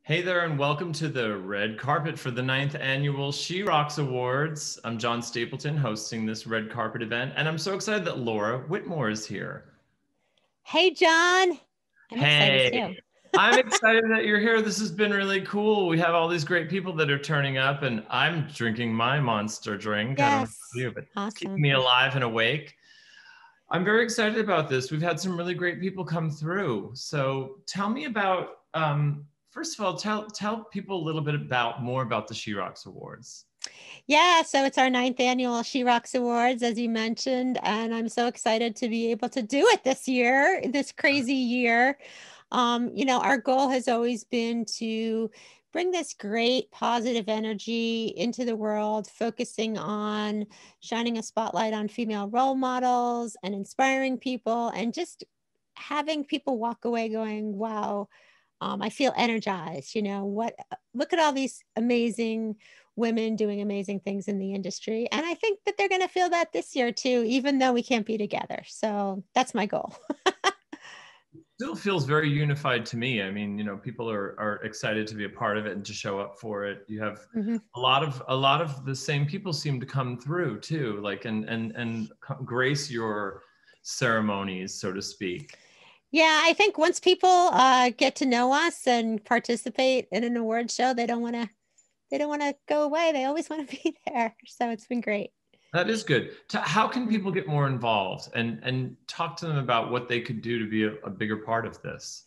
Hey there, and welcome to the red carpet for the 9th annual She Rocks Awards. I'm John Stapleton, hosting this red carpet event, and I'm so excited that Laura Whitmore is here. Hey, John. I'm excited Hey, too. I'm excited that you're here. This has been really cool. We have all these great people that are turning up, and I'm drinking my monster drink. I don't know about Yes. you, but it's keeping Awesome. me alive and awake. I'm very excited about this. We've had some really great people come through. So tell me about, first of all, tell people a little bit more about the She Rocks Awards. Yeah, so it's our 9th annual She Rocks Awards, as you mentioned, and I'm so excited to be able to do it this year, this crazy year. Our goal has always been to bring this great positive energy into the world, focusing on shining a spotlight on female role models and inspiring people and just having people walk away going, wow, I feel energized. Look at all these amazing women doing amazing things in the industry. And I think that they're going to feel that this year too, even though we can't be together. So that's my goal. Still feels very unified to me. I mean, people are excited to be a part of it and to show up for it. You have Mhm. a lot of the same people seem to come through too, like and grace your ceremonies, so to speak. Yeah, I think once people get to know us and participate in an award show, they don't want to go away. They always want to be there. So it's been great. That is good. How can Mm. people get more involved and talk to them about what they could do to be a bigger part of this?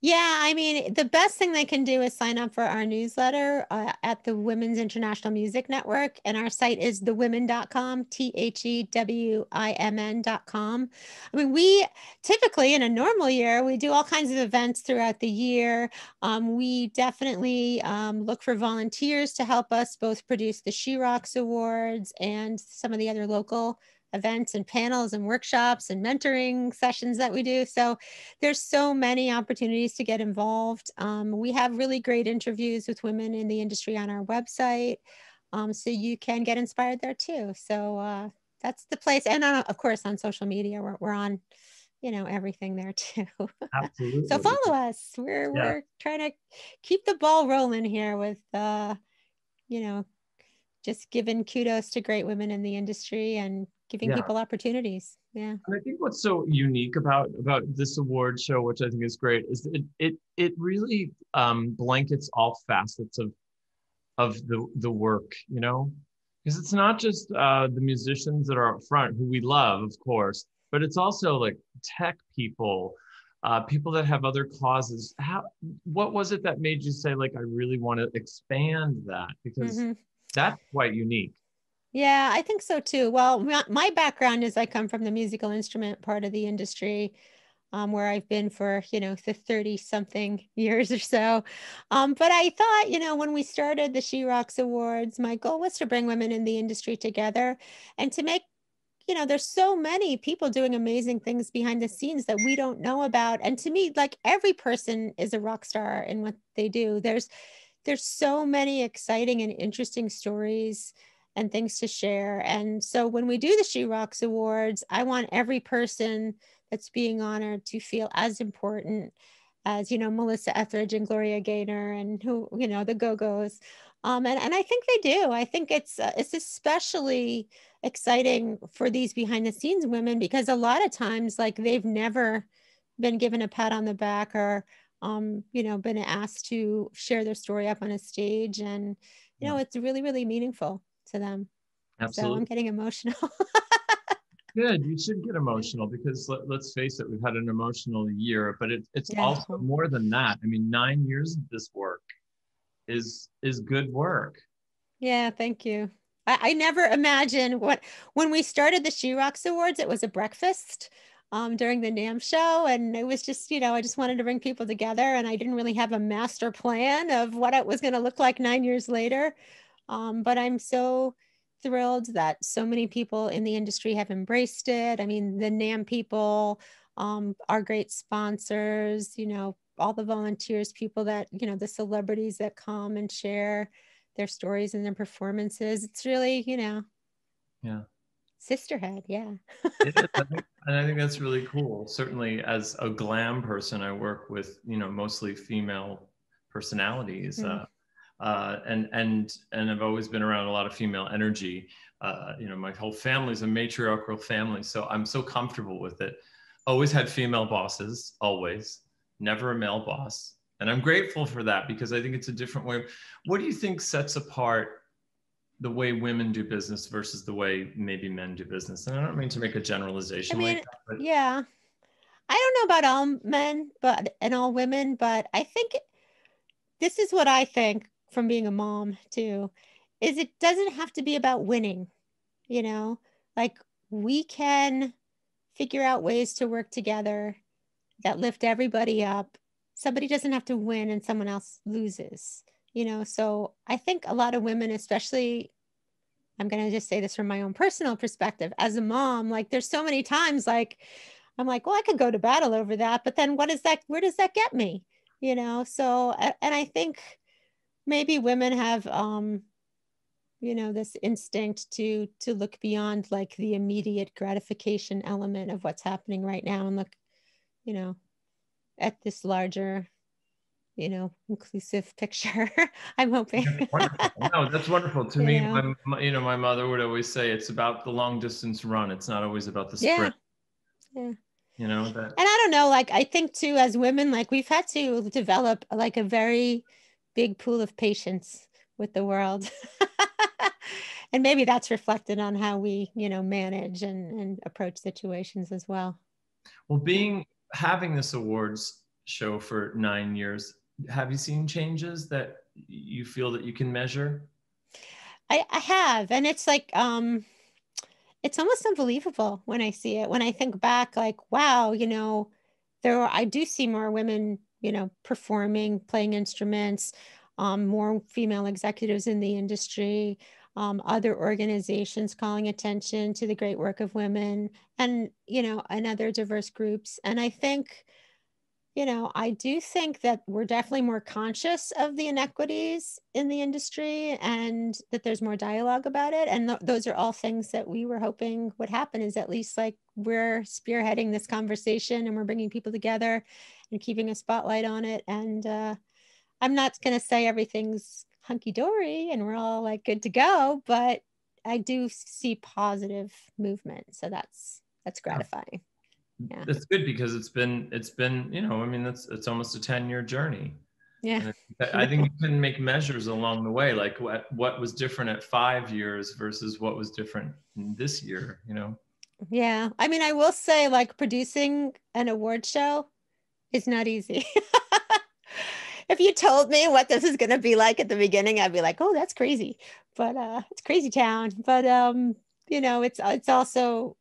Yeah, I mean, the best thing they can do is sign up for our newsletter at the Women's International Music Network. And our site is thewomen.com, THEWIMN.com. I mean, we typically in a normal year, we do all kinds of events throughout the year. We definitely look for volunteers to help us both produce the She Rocks Awards and some of the other local events and panels and workshops and mentoring sessions that we do. So there's so many opportunities to get involved. We have really great interviews with women in the industry on our website. So you can get inspired there too. So that's the place. And of course, on social media, we're on, everything there too. So Absolutely. follow us. Yeah. We're trying to keep the ball rolling here with, you know, just giving kudos to great women in the industry and giving Yeah. people opportunities. Yeah. And I think what's so unique about this award show, which I think is great, is that it really blankets all facets of the work, because it's not just the musicians that are up front, who we love, of course, but it's also like tech people, people that have other causes. What was it that made you say, like, I really want to expand that? Because Mm-hmm. that's quite unique. Yeah, I think so too. Well, my background is I come from the musical instrument part of the industry, where I've been for, the 30 something years or so. But I thought, when we started the She Rocks Awards, my goal was to bring women in the industry together and to make, there's so many people doing amazing things behind the scenes that we don't know about. And to me, like every person is a rock star in what they do. There's so many exciting and interesting stories and things to share. And so when we do the She Rocks Awards, I want every person that's being honored to feel as important as, Melissa Etheridge and Gloria Gaynor and who, the Go-Go's. And I think they do. I think it's especially exciting for these behind the scenes women because a lot of times like they've never been given a pat on the back or been asked to share their story up on a stage. And, Yeah, it's really, really meaningful to them. So I'm absolutely. getting emotional. Good. You should get emotional because let's face it, we've had an emotional year, but it's Yeah. also more than that. I mean, 9 years of this work is good work. Yeah. Thank you. I never imagined when we started the She Rocks Awards, it was a breakfast during the NAM show. And it was just, I just wanted to bring people together and I didn't really have a master plan of what it was going to look like 9 years later. But I'm so thrilled that so many people in the industry have embraced it. I mean, the NAM people are great sponsors, all the volunteers, people that, the celebrities that come and share their stories and their performances. It's really, Yeah, sisterhood. Yeah. it is. And I think that's really cool. Certainly, as a glam person, I work with mostly female personalities. Mm. And I've always been around a lot of female energy. You know, my whole family's a matriarchal family, so I'm so comfortable with it. Always had female bosses, always, never a male boss. And I'm grateful for that because I think it's a different way. What do you think sets apart the way women do business versus the way maybe men do business? And I don't mean to make a I generalization like mean, that, but yeah, I don't know about all men, but and all women, but I think this is what I think from being a mom too, is it doesn't have to be about winning, you know, like we can figure out ways to work together that lift everybody up. Somebody doesn't have to win and someone else loses, you know. So I think a lot of women, especially, I'm going to just say this from my own personal perspective as a mom, like there's so many times like I'm like, well, I could go to battle over that, but then what is that? Where does that get me? You know, so and I think maybe women have you know, this instinct to look beyond like the immediate gratification element of what's happening right now and look, you know, at this larger, you know, inclusive picture. I'm hoping. that's wonderful. No, that's wonderful. To You me, know, you know, my mother would always say it's about the long distance run. It's not always about the yeah, sprint. yeah. You know that. And I don't know, like I think too, as women, like we've had to develop like a very big pool of patience with the world. And maybe that's reflected on how we, you know, manage and approach situations as well. Well, Yeah. having this awards show for 9 years, have you seen changes that you feel that you can measure? I have, and it's almost unbelievable when I see it. When I think back, like, wow, you know, I do see more women, you know, performing, playing instruments, more female executives in the industry, other organizations calling attention to the great work of women and, you know, and other diverse groups. And I think, you know, I do think that we're definitely more conscious of the inequities in the industry and that there's more dialogue about it. And those are all things that we were hoping would happen, is at least like we're spearheading this conversation and we're bringing people together and keeping a spotlight on it. And I'm not going to say everything's hunky dory and we're all like good to go, but I do see positive movement. So that's gratifying. Yeah. That's good because it's been, you know, I mean, it's almost a 10-year journey. Yeah. And I think you can make measures along the way, like what was different at 5 years versus what was different in this year, you know? Yeah. I mean, I will say, like, producing an award show is not easy. If you told me what this is going to be like at the beginning, I'd be like, "Oh, that's crazy." But it's crazy town. But you know, it's also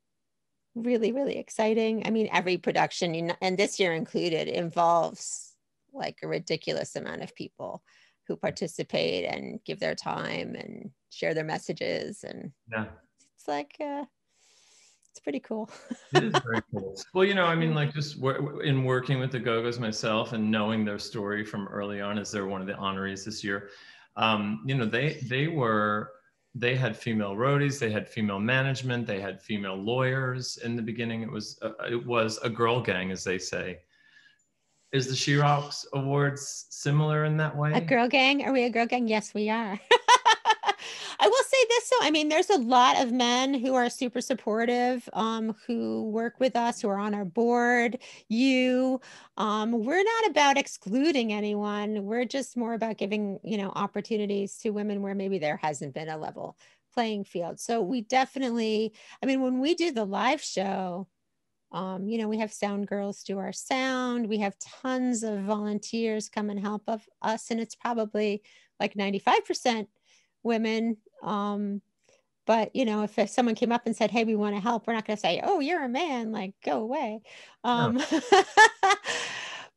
really, really exciting. I mean, every production, you know, and this year included, involves like a ridiculous amount of people who participate and give their time and share their messages, and Yeah. it's like it's pretty cool. It is very cool. Well, you know, I mean, Yeah. like just in working with the Go-Go's myself and knowing their story from early on, as they're one of the honorees this year, you know, they had female roadies, they had female management, they had female lawyers. In the beginning, it was a girl gang, as they say. Is the She Rocks Awards similar in that A way? girl gang? Are we a girl gang? Yes, we are. I will say this, so I mean, there's a lot of men who are super supportive, who work with us, who are on our board. We're not about excluding anyone. We're just more about giving, you know, opportunities to women where maybe there hasn't been a level playing field. So we definitely, I mean, when we do the live show, you know, we have sound girls do our sound. We have tons of volunteers come and help of us, and it's probably like 95% women. But you know, if someone came up and said, "Hey, we want to help," we're not going to say, "Oh, you're a man, like go away." No. Um,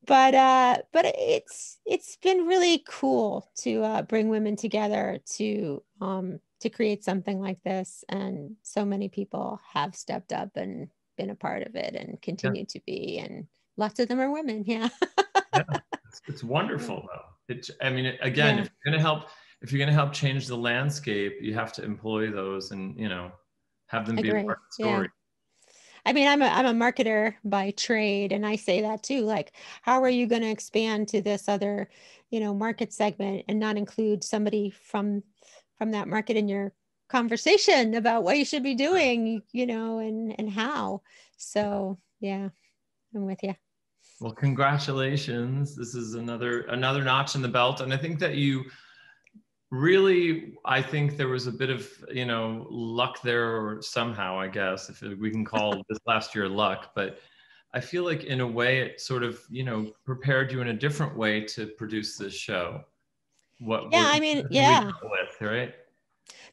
but it's been really cool to bring women together to create something like this, and so many people have stepped up and been a part of it and Yeah. continue to be, and lots of them are women. Yeah. Yeah. It's wonderful though. I mean, again, Yeah. if you're going to help change the landscape, you have to employ those and, you know, have them be a Agree. part of the Yeah. story. I mean, I'm a marketer by trade, and I say that too. Like, how are you going to expand to this other, market segment and not include somebody from that market in your conversation about what you should be doing, and how. So, yeah, I'm with you. Well, congratulations. This is another notch in the belt. And I think that you really, I think there was a bit of, luck there, or somehow, I guess, if we can call this last year luck. But I feel like in a way it sort of, prepared you in a different way to produce this show. Yeah, What I mean, we yeah. dealt with, right?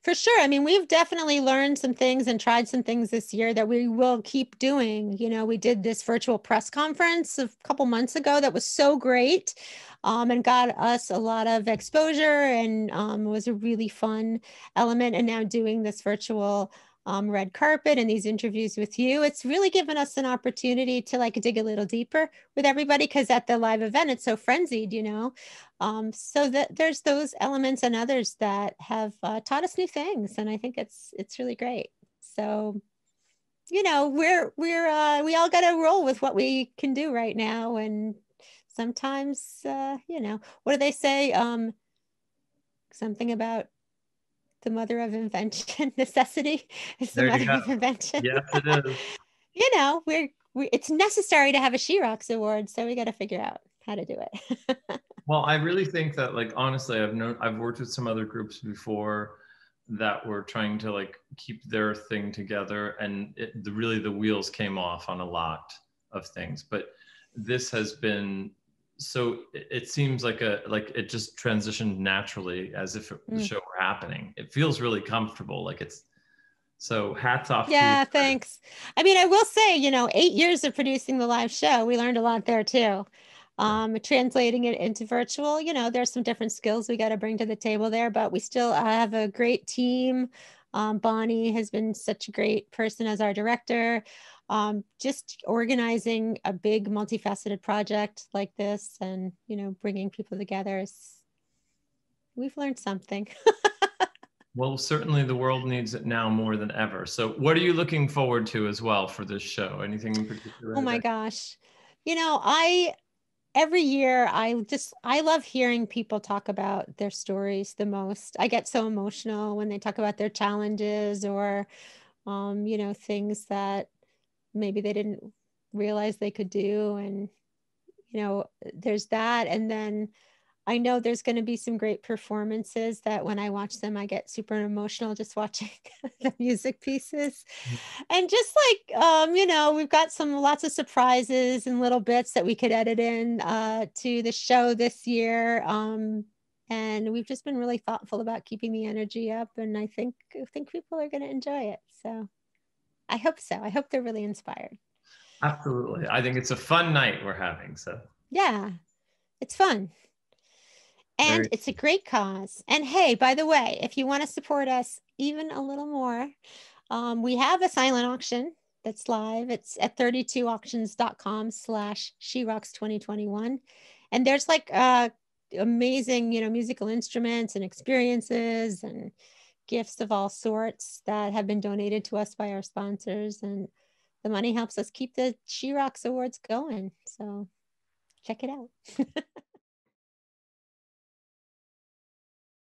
For sure. I mean, we've definitely learned some things and tried some things this year that we will keep doing. We did this virtual press conference a couple months ago that was so great, and got us a lot of exposure, and was a really fun element. And now doing this virtual red carpet and these interviews with you, it's really given us an opportunity to like dig a little deeper with everybody, because at the live event, it's so frenzied. So that there's those elements and others that have taught us new things, and I think it's really great. So, we all got to roll with what we can do right now, and sometimes, what do they say? Something about the mother of invention. Necessity is the There you mother go. of invention. Yes, it is. It's necessary to have a She Rocks award, so we got to figure out how to do it. Well, I really think that, like, honestly, I've worked with some other groups before that were trying to like keep their thing together, and really the wheels came off on a lot of things. But this has been so. It seems like it just transitioned naturally, as if the show were happening. It feels really comfortable, like it's. So hats off to you. Yeah, thanks. I mean, I will say, 8 years of producing the live show, we learned a lot there too. Translating it into virtual, there's some different skills we got to bring to the table there, but we still have a great team. Bonnie has been such a great person as our director. Just organizing a big multifaceted project like this, and, bringing people together we've learned something. Well, certainly the world needs it now more than ever. So what are you looking forward to as well for this show? Anything in Oh particular my that gosh. I every year I love hearing people talk about their stories the most. I get so emotional when they talk about their challenges, or things that maybe they didn't realize they could do. And there's that. And then I know there's going to be some great performances that when I watch them, I get super emotional just watching the music pieces. And just like, we've got lots of surprises and little bits that we could edit in to the show this year. And we've just been really thoughtful about keeping the energy up. And I think people are going to enjoy it. So I hope so. I hope they're really inspired. Absolutely. I think it's a fun night we're having. So Yeah, it's fun. And very. it's a great cause. And hey, by the way, if you want to support us even a little more, we have a silent auction that's live. It's at 32auctions.com/SheRocks2021. And there's like amazing, musical instruments and experiences and gifts of all sorts that have been donated to us by our sponsors. And the money helps us keep the She Rocks Awards going. So check it out.